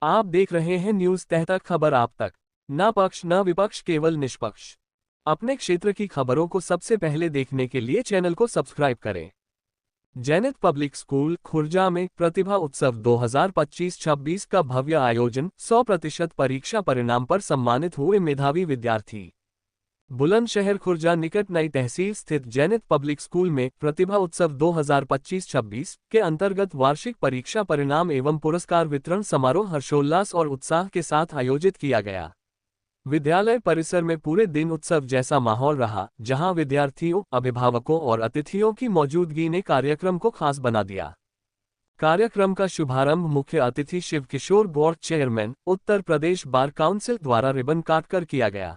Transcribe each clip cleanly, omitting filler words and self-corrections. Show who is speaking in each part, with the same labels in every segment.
Speaker 1: आप देख रहे हैं न्यूज तहत खबर आप तक। न पक्ष न विपक्ष, केवल निष्पक्ष। अपने क्षेत्र की खबरों को सबसे पहले देखने के लिए चैनल को सब्सक्राइब करें। जैनित पब्लिक स्कूल खुर्जा में प्रतिभा उत्सव 2025-26 का भव्य आयोजन। 100% परीक्षा परिणाम पर सम्मानित हुए मेधावी विद्यार्थी। बुलंदशहर खुर्जा निकट नई तहसील स्थित जैनित पब्लिक स्कूल में प्रतिभा उत्सव 2025-26 के अंतर्गत वार्षिक परीक्षा परिणाम एवं पुरस्कार वितरण समारोह हर्षोल्लास और उत्साह के साथ आयोजित किया गया। विद्यालय परिसर में पूरे दिन उत्सव जैसा माहौल रहा, जहां विद्यार्थियों, अभिभावकों और अतिथियों की मौजूदगी ने कार्यक्रम को खास बना दिया। कार्यक्रम का शुभारंभ मुख्य अतिथि शिव किशोर Gaur, chairman, Uttar Pradesh bar council द्वारा रिबन काटकर किया गया।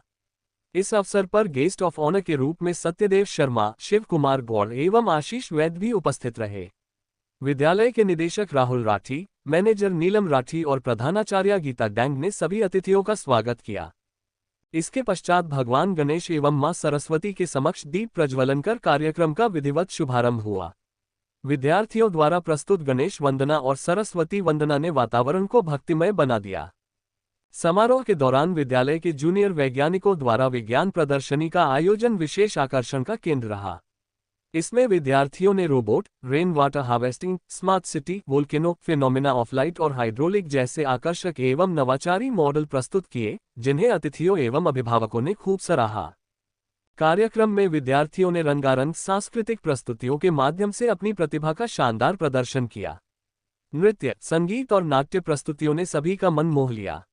Speaker 1: इस अवसर पर गेस्ट ऑफ ऑनर के रूप में सत्यदेव शर्मा, शिव कुमार गौड़ एवं आशीष वैद्य भी उपस्थित रहे। विद्यालय के निदेशक राहुल राठी, मैनेजर नीलम राठी और प्रधानाचार्य गीता डैंग ने सभी अतिथियों का स्वागत किया। इसके पश्चात भगवान गणेश एवं मां सरस्वती के समक्ष दीप प्रज्वलन कर कार्यक्रम का विधिवत शुभारंभ हुआ। विद्यार्थियों द्वारा प्रस्तुत गणेश वंदना और सरस्वती वंदना ने वातावरण को भक्तिमय बना दिया। समारोह के दौरान विद्यालय के जूनियर वैज्ञानिकों द्वारा विज्ञान प्रदर्शनी का आयोजन विशेष आकर्षण का केंद्र रहा। इसमें विद्यार्थियों ने robot, rain water harvesting, smart city, volcano, phenomena of light और हाइड्रोलिक जैसे आकर्षक एवं नवाचारी मॉडल प्रस्तुत किए, जिन्हें अतिथियों एवं अभिभावकों ने खूब सराहा। कार्यक्रम में विद्यार्थियों ने रंगारंग सांस्कृतिक प्रस्तुतियों के माध्यम से अपनी प्रतिभा का शानदार प्रदर्शन किया। नृत्य, संगीत और नाट्य प्रस्तुतियों ने सभी का मन मोह लिया।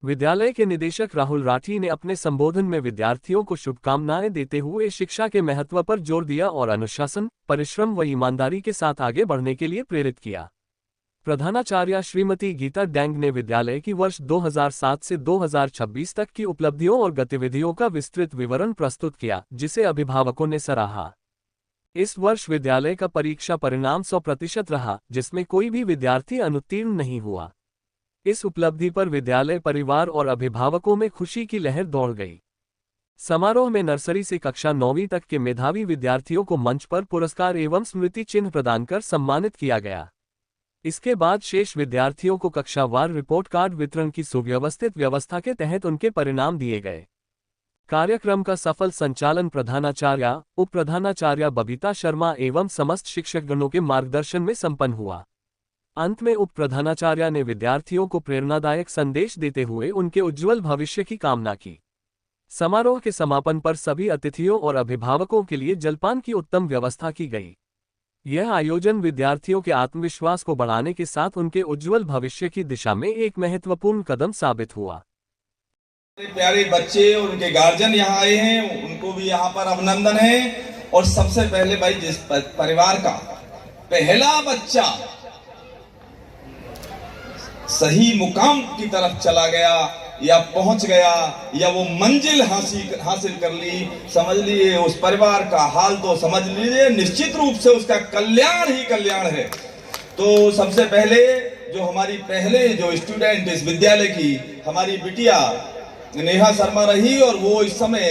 Speaker 1: विद्यालय के निदेशक राहुल राठी ने अपने संबोधन में विद्यार्थियों को शुभकामनाएं देते हुए शिक्षा के महत्व पर जोर दिया और अनुशासन, परिश्रम व ईमानदारी के साथ आगे बढ़ने के लिए प्रेरित किया। प्रधानाचार्य श्रीमती गीता डैंग ने विद्यालय की वर्ष 2007 से 2026 तक की उपलब्धियों और गतिविधियों का विस्तृत विवरण प्रस्तुत किया, जिसे अभिभावकों ने सराहा। इस वर्ष विद्यालय का परीक्षा परिणाम 100% रहा, जिसमें कोई भी विद्यार्थी अनुत्तीर्ण नहीं हुआ। इस उपलब्धि पर विद्यालय परिवार और अभिभावकों में खुशी की लहर दौड़ गई। समारोह में नर्सरी से कक्षा 9वीं तक के मेधावी विद्यार्थियों को मंच पर पुरस्कार एवं स्मृति चिन्ह प्रदान कर सम्मानित किया गया। इसके बाद शेष विद्यार्थियों को कक्षावार रिपोर्ट कार्ड वितरण की सुव्यवस्थित व्यवस्था के तहत उनके परिणाम दिए गए। कार्यक्रम का सफल संचालन प्रधानाचार्य, उप प्रधानाचार्य बबीता शर्मा एवं समस्त शिक्षकगणों के मार्गदर्शन में संपन्न हुआ। अंत में उप प्रधानाचार्य ने विद्यार्थियों को प्रेरणादायक संदेश देते हुए उनके उज्जवल भविष्य की कामना की। समारोह के समापन पर सभी अतिथियों और अभिभावकों के लिए जलपान की उत्तम व्यवस्था की गई। यह आयोजन विद्यार्थियों के आत्मविश्वास को बढ़ाने के साथ उनके उज्जवल भविष्य की दिशा में एक महत्वपूर्ण कदम साबित हुआ।
Speaker 2: प्यारे बच्चे और उनके गार्जियन यहाँ आए हैं, उनको भी यहाँ पर अभिनंदन है। और सबसे पहले भाई, जिस परिवार का पहला बच्चा सही मुकाम की तरफ चला गया या पहुंच गया या वो मंजिल हासिल कर ली, समझ लिए उस परिवार का हाल तो समझ लीजिए, निश्चित रूप से उसका कल्याण ही कल्याण है। तो सबसे पहले जो हमारी पहले जो स्टूडेंट इस विद्यालय की हमारी बिटिया नेहा शर्मा रही, और वो इस समय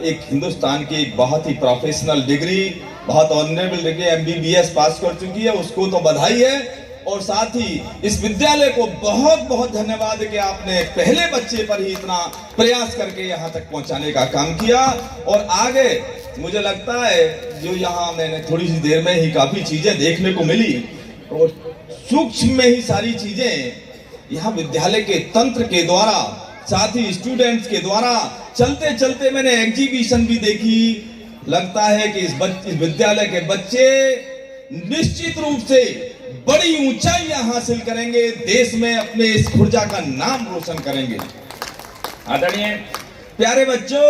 Speaker 2: एक हिंदुस्तान की एक बहुत ही प्रोफेशनल डिग्री, बहुत ऑनरेबल डिग्री MBBS पास कर चुकी है, उसको तो बधाई है। और साथ ही इस विद्यालय को बहुत बहुत धन्यवाद कि आपने पहले बच्चे पर ही इतना प्रयास करके यहाँ तक पहुँचाने का काम किया। और आगे मुझे लगता है जो यहाँ मैंने थोड़ी सी देर में ही काफी चीजें देखने को मिली, और सूक्ष्म में ही सारी चीजें यहाँ विद्यालय के तंत्र के द्वारा, साथ ही स्टूडेंट्स के द्वारा चलते चलते मैंने एग्जीबिशन भी देखी। लगता है कि इस विद्यालय के बच्चे निश्चित रूप से बड़ी ऊंचाइयां हासिल करेंगे, देश में अपने इस खुर्जा का नाम रोशन करेंगे। आदरणीय प्यारे बच्चों,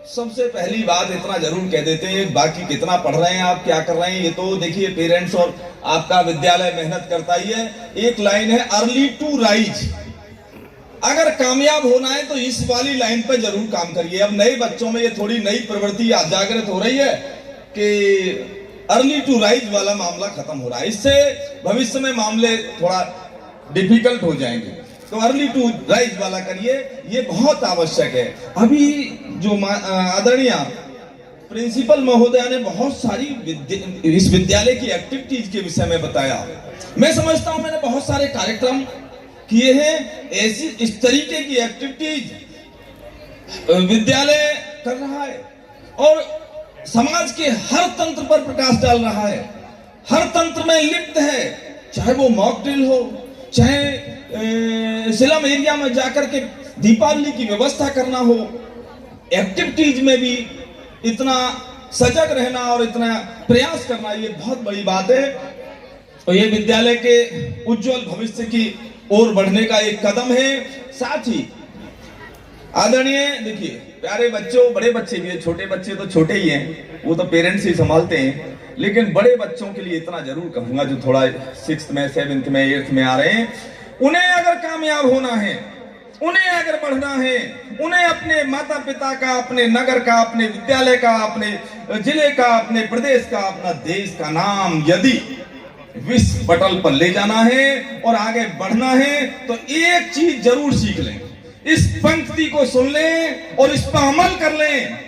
Speaker 2: सबसे पहली बात इतना जरूर कह देते हैं, बाकी कितना पढ़ रहे हैं आप, क्या कर रहे हैं, ये तो देखिए पेरेंट्स और आपका विद्यालय मेहनत करता ही है। एक लाइन है, अर्ली टू राइज। अगर कामयाब होना है तो इस वाली लाइन पर जरूर काम करिए। अब नए बच्चों में ये थोड़ी नई प्रवृत्ति जागृत हो रही है कि अर्ली टू राइज वाला मामला खत्म हो रहा है, इससे भविष्य में मामले थोड़ा डिफिकल्ट हो जाएंगे। तो अर्ली टू राइज वाला करिए, ये बहुत आवश्यक है। अभी जो आदरणीय प्रिंसिपल महोदया ने बहुत सारी इस विद्यालय की एक्टिविटीज के विषय में बताया। मैं समझता हूं मैंने बहुत सारे कार्यक्रम किए हैं, ऐसी इस तरीके की एक्टिविटीज विद्यालय कर रहा है और समाज के हर तंत्र पर प्रकाश डाल रहा है, हर तंत्र में लिप्त है, चाहे वो मॉक ड्रिल हो, चाहे स्लम एरिया में जाकर के दीपावली की व्यवस्था करना हो, एक्टिविटीज में भी इतना सजग रहना और इतना प्रयास करना, ये बहुत बड़ी बात है और ये विद्यालय के उज्जवल भविष्य की ओर बढ़ने का एक कदम है। साथ ही आदरणीय, देखिए प्यारे बच्चों, बड़े बच्चे भी, छोटे बच्चे तो छोटे ही हैं, वो तो पेरेंट्स ही संभालते हैं, लेकिन बड़े बच्चों के लिए इतना जरूर कहूंगा जो थोड़ा 6th में 7th में 8th में आ रहे हैं, उन्हें अगर कामयाब होना है, उन्हें अगर बढ़ना है, उन्हें अपने माता पिता का, अपने नगर का, अपने विद्यालय का, अपने जिले का, अपने प्रदेश का, अपना देश का नाम यदि विश्व पटल पर ले जाना है और आगे बढ़ना है तो एक चीज जरूर सीख लें, इस पंक्ति को सुन लें और इस पर अमल कर लें,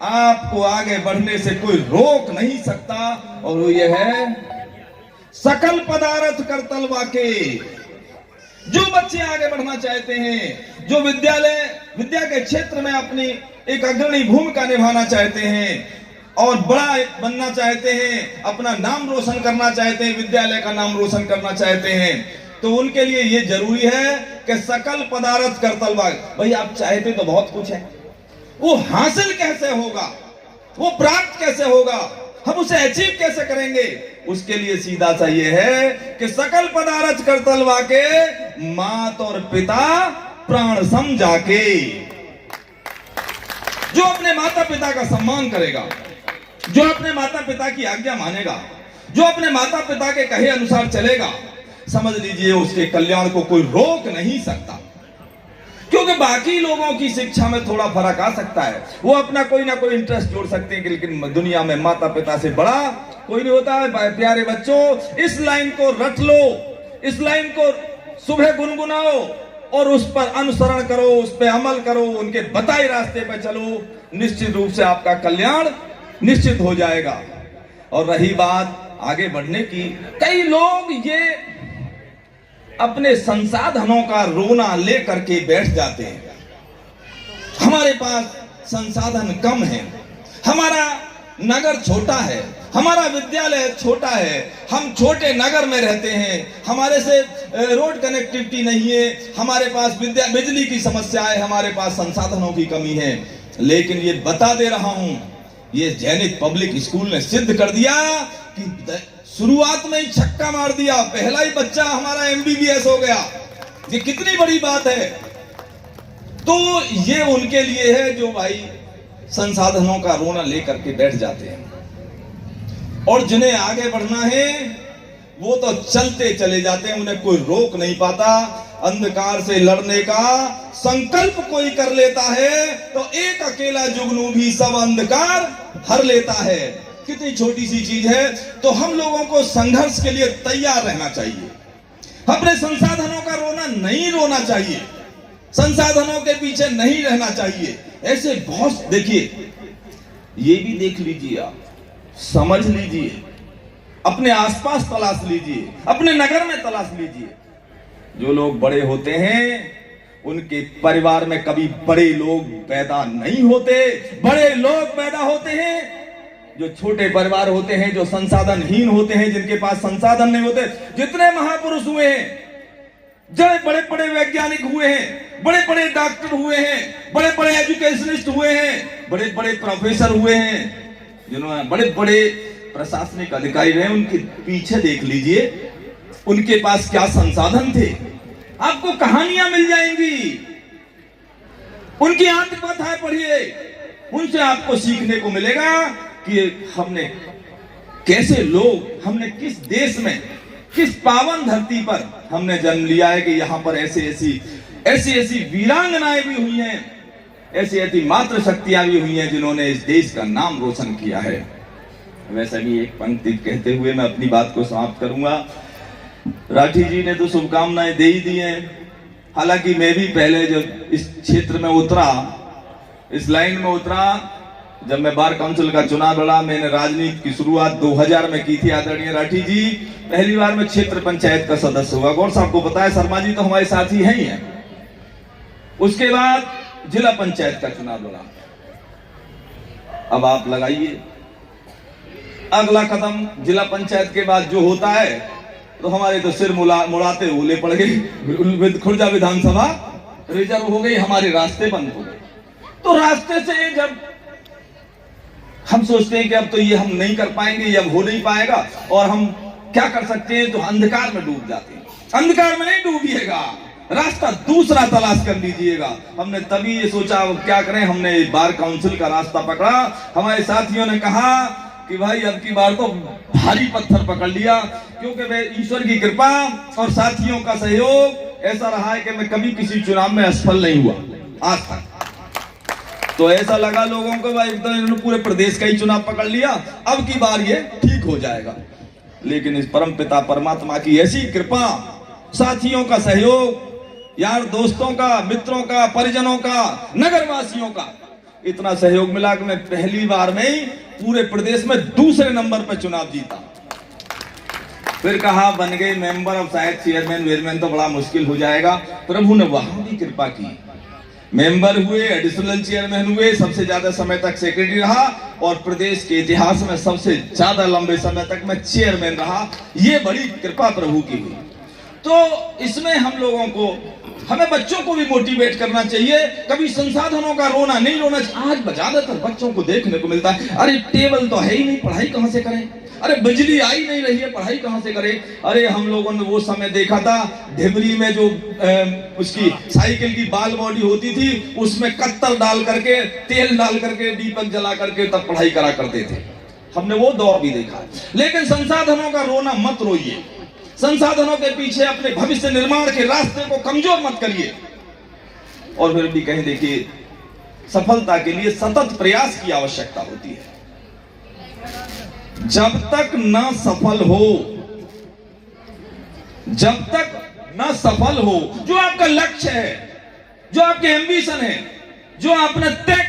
Speaker 2: आपको आगे बढ़ने से कोई रोक नहीं सकता। और वो ये है, सकल पदार्थ करतलवा के। जो बच्चे आगे बढ़ना चाहते हैं, जो विद्या के क्षेत्र में अपनी एक अग्रणी भूमिका निभाना चाहते हैं और बड़ा बनना चाहते हैं, अपना नाम रोशन करना चाहते हैं, विद्यालय का नाम रोशन करना चाहते हैं, तो उनके लिए ये जरूरी है कि सकल पदार्थ करतलवा। भाई आप चाहते तो बहुत कुछ है, वो हासिल कैसे होगा, वो प्राप्त कैसे होगा, हम उसे अचीव कैसे करेंगे, उसके लिए सीधा सा ये है कि सकल पदार्थ करतलवा के, मात और पिता प्राण समझा के। जो अपने माता पिता का सम्मान करेगा, जो अपने माता पिता की आज्ञा मानेगा, जो अपने माता पिता के कहे अनुसार चलेगा, समझ लीजिए उसके कल्याण को कोई रोक नहीं सकता। क्योंकि बाकी लोगों की शिक्षा में थोड़ा फर्क आ सकता है, वो अपना कोई ना कोई इंटरेस्ट जोड़ सकते हैं, लेकिन दुनिया में माता पिता से बड़ा कोई नहीं होता है। प्यारे बच्चों, इस लाइन को रट लो, इस लाइन को सुबह गुनगुनाओ और उस पर अनुसरण करो, उस पर अमल करो, उनके बताए रास्ते पर चलो, निश्चित रूप से आपका कल्याण निश्चित हो जाएगा। और रही बात आगे बढ़ने की, कई लोग ये अपने संसाधनों का रोना लेकर के बैठ जाते हैं। हमारे पास संसाधन कम है, हमारा नगर छोटा है, हमारा विद्यालय छोटा है, हम छोटे नगर में रहते हैं, हमारे से रोड कनेक्टिविटी नहीं है, हमारे पास बिजली की समस्या है, हमारे पास संसाधनों की कमी है। लेकिन ये बता दे रहा हूं, ये जैनिक पब्लिक स्कूल ने सिद्ध कर दिया कि शुरुआत में ही छक्का मार दिया, पहला ही बच्चा हमारा MBBS हो गया। ये कितनी बड़ी बात है। तो ये उनके लिए है जो भाई संसाधनों का रोना लेकर के बैठ जाते हैं, और जिन्हें आगे बढ़ना है वो तो चलते चले जाते हैं, उन्हें कोई रोक नहीं पाता। अंधकार से लड़ने का संकल्प कोई कर लेता है तो एक अकेला जुगनू भी सब अंधकार हर लेता है। कितनी छोटी सी चीज है। तो हम लोगों को संघर्ष के लिए तैयार रहना चाहिए, अपने संसाधनों का रोना नहीं रोना चाहिए, संसाधनों के पीछे नहीं रहना चाहिए। ऐसे बहुत, देखिए ये भी देख लीजिए, आप समझ लीजिए, अपने आसपास तलाश लीजिए, अपने नगर में तलाश लीजिए। जो लोग बड़े होते हैं उनके परिवार में कभी बड़े लोग पैदा नहीं होते, बड़े लोग पैदा होते हैं जो छोटे परिवार होते हैं, जो संसाधनहीन होते हैं, जिनके पास संसाधन नहीं होते। जितने महापुरुष हुए हैं, जो बड़े बड़े वैज्ञानिक हुए हैं, बड़े बड़े डॉक्टर हुए हैं, बड़े बड़े एजुकेशनिस्ट हुए हैं, बड़े बड़े प्रोफेसर हुए हैं, जिन्होंने बड़े बड़े प्रशासनिक अधिकारी रहे, उनके पीछे देख लीजिए उनके पास क्या संसाधन थे। आपको कहानियां मिल जाएंगी, उनकी आत्मकथाएं पढ़िए, उनसे आपको सीखने को मिलेगा कि हमने कैसे लोग, हमने किस देश में, किस पावन धरती पर हमने जन्म लिया है कि यहाँ पर ऐसी वीरांगनाएं भी हुई हैं, ऐसी मातृ शक्तियां भी हुई हैं जिन्होंने इस देश का नाम रोशन किया है। वैसे भी एक पंक्ति कहते हुए मैं अपनी बात को समाप्त करूंगा। राठी जी ने तो शुभकामनाएं दे ही दी हैं। हालांकि मैं भी पहले जब इस क्षेत्र में उतरा, इस लाइन में उतरा, जब मैं बार काउंसिल का चुनाव लड़ा, मैंने राजनीति की शुरुआत 2000 में की थी। आदरणीय राठी जी, पहली बार मैं क्षेत्र पंचायत का सदस्य हुआ। गौर साहब को पता है, शर्मा जी तो हमारे साथी हैं ही हैं। उसके बाद जिला पंचायत का चुनाव लड़ा। अब आप लगाइए अगला कदम, जिला पंचायत के बाद जो होता है तो हमारे तो सिर मुड़ाते हुए पड़ गए। खुर्जा विधानसभा रिजर्व हो गई, हमारे रास्ते बंद हो गए। तो रास्ते से जब हम सोचते हैं कि अब तो ये हम नहीं कर पाएंगे, ये अब हो नहीं पाएगा और हम क्या कर सकते हैं, तो अंधकार में डूब जाते हैं। अंधकार में नहीं डूबिएगा, रास्ता दूसरा तलाश कर लीजिएगा। हमने तभी ये सोचा अब क्या करें, हमने बार काउंसिल का रास्ता पकड़ा। हमारे साथियों ने कहा कि भाई अब की बार तो भारी पत्थर पकड़ लिया, क्योंकि वे ईश्वर की कृपा और साथियों का सहयोग ऐसा रहा है कि मैं कभी किसी चुनाव में असफल नहीं हुआ आज तक। तो ऐसा लगा लोगों को भाई तो इन्होंने पूरे प्रदेश का ही चुनाव पकड़ लिया, अब की बार ये ठीक हो जाएगा। लेकिन इस परम पिता परमात्मा की ऐसी कृपा, साथियों का सहयोग, यार दोस्तों का, मित्रों का, परिजनों का, नगरवासियों का इतना सहयोग मिला कि मैं पहली बार में ही पूरे प्रदेश में दूसरे नंबर पर चुनाव जीता। फिर कहा बन गए मेंबर, अब शायद चेयरमैन वेयरमैन तो बड़ा मुश्किल हो जाएगा। प्रभु ने वहां भी कृपा की, मेंबर हुए, एडिशनल चेयरमैन हुए, सबसे ज्यादा समय तक सेक्रेटरी रहा और प्रदेश के इतिहास में सबसे ज्यादा लंबे समय तक मैं चेयरमैन रहा। ये बड़ी कृपा प्रभु की हुई। तो इसमें हम लोगों को, हमें बच्चों को भी मोटिवेट करना चाहिए। कभी संसाधनों का रोना नहीं रोना चाहिए। आज ज्यादातर बच्चों को देखने को मिलता है, अरे टेबल तो है ही नहीं, पढ़ाई कहां से करें, अरे बिजली आई नहीं रही है, पढ़ाई कहां से करें। अरे हम लोगों ने वो समय देखा था, ढिबरी में जो उसकी साइकिल की बाल बॉडी होती थी, उसमें कत्तल डाल करके, तेल डाल करके, दीपक जला करके तब पढ़ाई करा करते थे। हमने वो दौर भी देखा। लेकिन संसाधनों का रोना मत रोइए, संसाधनों के पीछे अपने भविष्य निर्माण के रास्ते को कमजोर मत करिए। और फिर भी कहीं देखिए, सफलता के लिए सतत प्रयास की आवश्यकता होती है। जब तक न सफल हो, जब तक न सफल हो, जो आपका लक्ष्य है, जो आपके एम्बिशन है, जो आपने तय